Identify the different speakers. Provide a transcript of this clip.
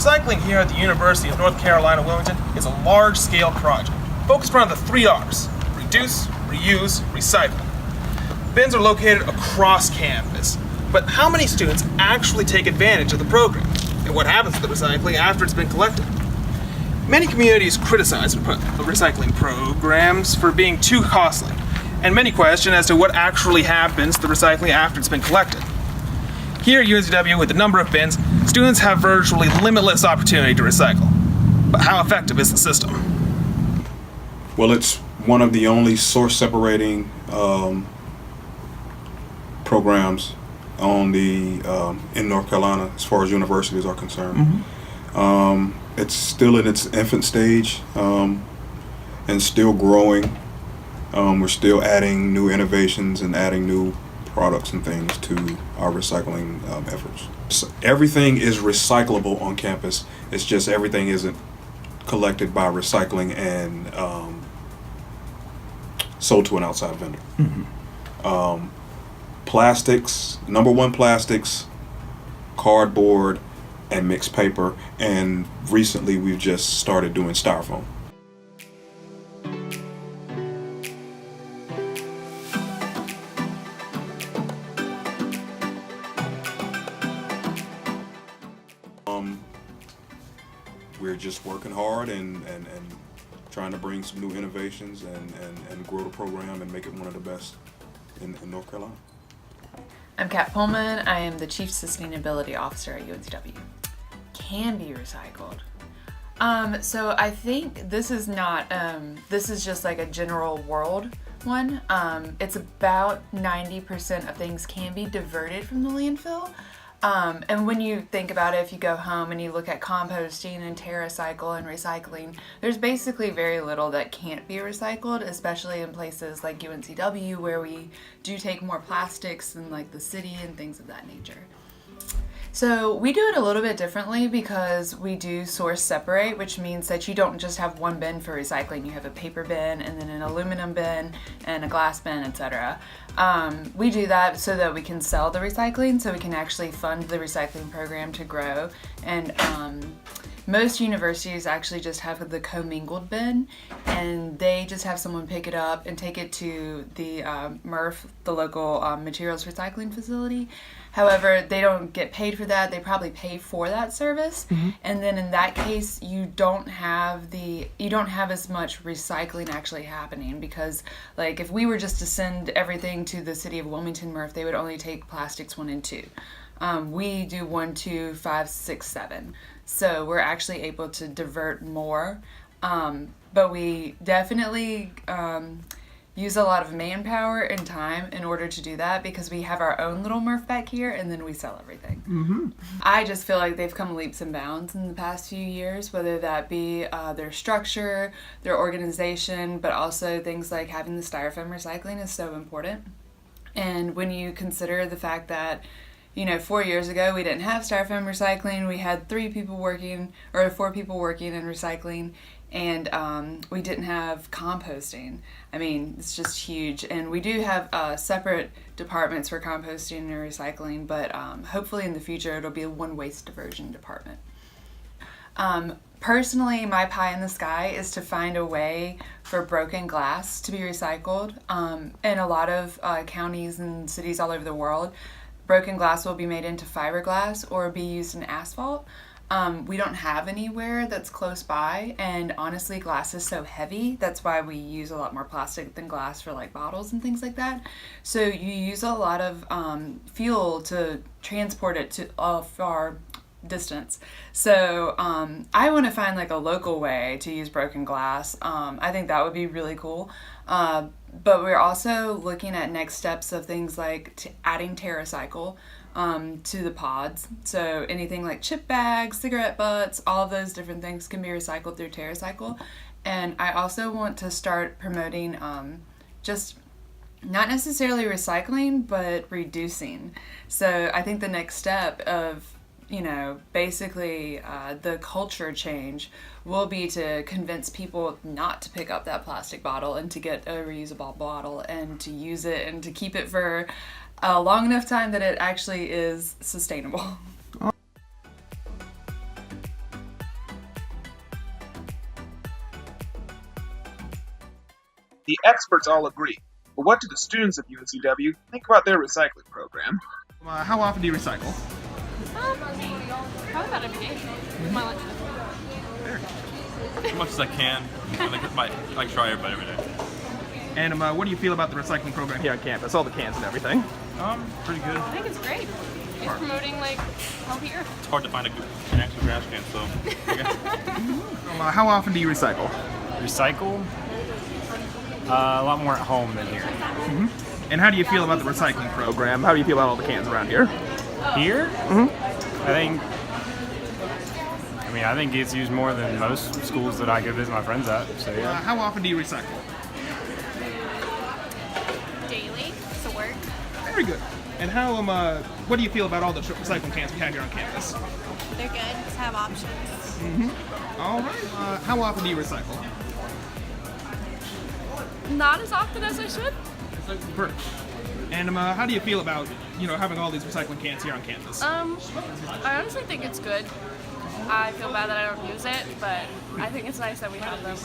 Speaker 1: Recycling here at the University of North Carolina, Wilmington is a large-scale project focused around the 3 R's: reduce, reuse, recycle. Bins are located across campus, but how many students actually take advantage of the program? And what happens to the recycling after it's been collected? Many communities criticize recycling programs for being too costly, and many question as to what actually happens to the recycling after it's been collected. Here at UNCW, with the number of bins, students have virtually limitless opportunity to recycle. But how effective is the system?
Speaker 2: Well, it's one of the only source separating programs on the in North Carolina as far as universities are concerned. It's still in its infant stage and still growing. We're still adding new innovations and adding new products and things to our recycling efforts. So everything is recyclable on campus. It's just everything isn't collected by recycling and sold to an outside vendor. Plastics, number one, plastics, cardboard, and mixed paper, and recently we've just started doing styrofoam. We're just working hard and trying to bring some new innovations and grow the program and make it one of the best in North Carolina.
Speaker 3: I'm Kat Pullman. I am the Chief Sustainability Officer at UNCW. Can be recycled. So I think this is not, this is just like a general world one. It's about 90% of things can be diverted from the landfill. And when you think about it, if you go home and you look at composting and TerraCycle and recycling, there's basically very little that can't be recycled, especially in places like UNCW where we do take more plastics than like the city and things of that nature. So we do it a little bit differently because we do source separate, which means that you don't just have one bin for recycling. You have a paper bin and then an aluminum bin and a glass bin, etc. We do that so that we can sell the recycling, so we can actually fund the recycling program to grow. And most universities actually just have the commingled bin, and they just have someone pick it up and take it to the MRF, the local materials recycling facility. However, they don't get paid for that. They probably pay for that service. And then in that case, you don't have as much recycling actually happening, because like if we were just to send everything to the city of Wilmington MRF, they would only take plastics 1 and 2. We do 1, 2, 5, 6, 7. So we're actually able to divert more. But we definitely use a lot of manpower and time in order to do that, because we have our own little MRF back here and then we sell everything. I just feel like they've come leaps and bounds in the past few years, whether that be their structure, their organization, but also things like having the styrofoam recycling is so important. And when you consider the fact that 4 years ago we didn't have styrofoam recycling, we had 4 people working in recycling, and we didn't have composting. I mean, it's just huge. And we do have separate departments for composting and recycling, but hopefully in the future it'll be one waste diversion department. Personally, my pie in the sky is to find a way for broken glass to be recycled. In a lot of counties and cities all over the world, broken glass will be made into fiberglass or be used in asphalt. We don't have anywhere that's close by, and honestly, glass is so heavy. That's why we use a lot more plastic than glass for like bottles and things like that. So you use a lot of fuel to transport it to a far distance. So I want to find like a local way to use broken glass. I think that would be really cool. But we're also looking at next steps of things like adding TerraCycle to the pods. So anything like chip bags, cigarette butts, all of those different things can be recycled through TerraCycle. And I also want to start promoting just not necessarily recycling, but reducing. So I think the next step of basically the culture change will be to convince people not to pick up that plastic bottle and to get a reusable bottle and to use it and to keep it for a long enough time that it actually is sustainable.
Speaker 1: The experts all agree. But what do the students of UNCW think about their recycling program? How often do you recycle?
Speaker 4: Probably about every day. My lunch.
Speaker 5: As much as I can. I try every day.
Speaker 1: And what do you feel about the recycling program here on campus? All the cans and everything.
Speaker 5: Pretty good.
Speaker 4: I think it's great. It's promoting like healthier.
Speaker 5: It's hard to find an actual trash can, so.
Speaker 1: How often do you recycle?
Speaker 6: Recycle? A lot more at home than here.
Speaker 1: And how do you feel about the recycling program? How do you feel about all the cans around here?
Speaker 6: Here? I think it's used more than most schools that I go visit my friends at. So yeah.
Speaker 1: How often do you recycle?
Speaker 4: Daily to work.
Speaker 1: Very good. And what do you feel about all the recycling cans we have here on campus?
Speaker 4: They're good to have options.
Speaker 1: All right. How often do you recycle?
Speaker 4: Not as often as I should.
Speaker 1: Perfect. And how do you feel about having all these recycling cans here on campus?
Speaker 4: I honestly think it's good. I feel bad that I don't use it, but I think it's nice that we have them.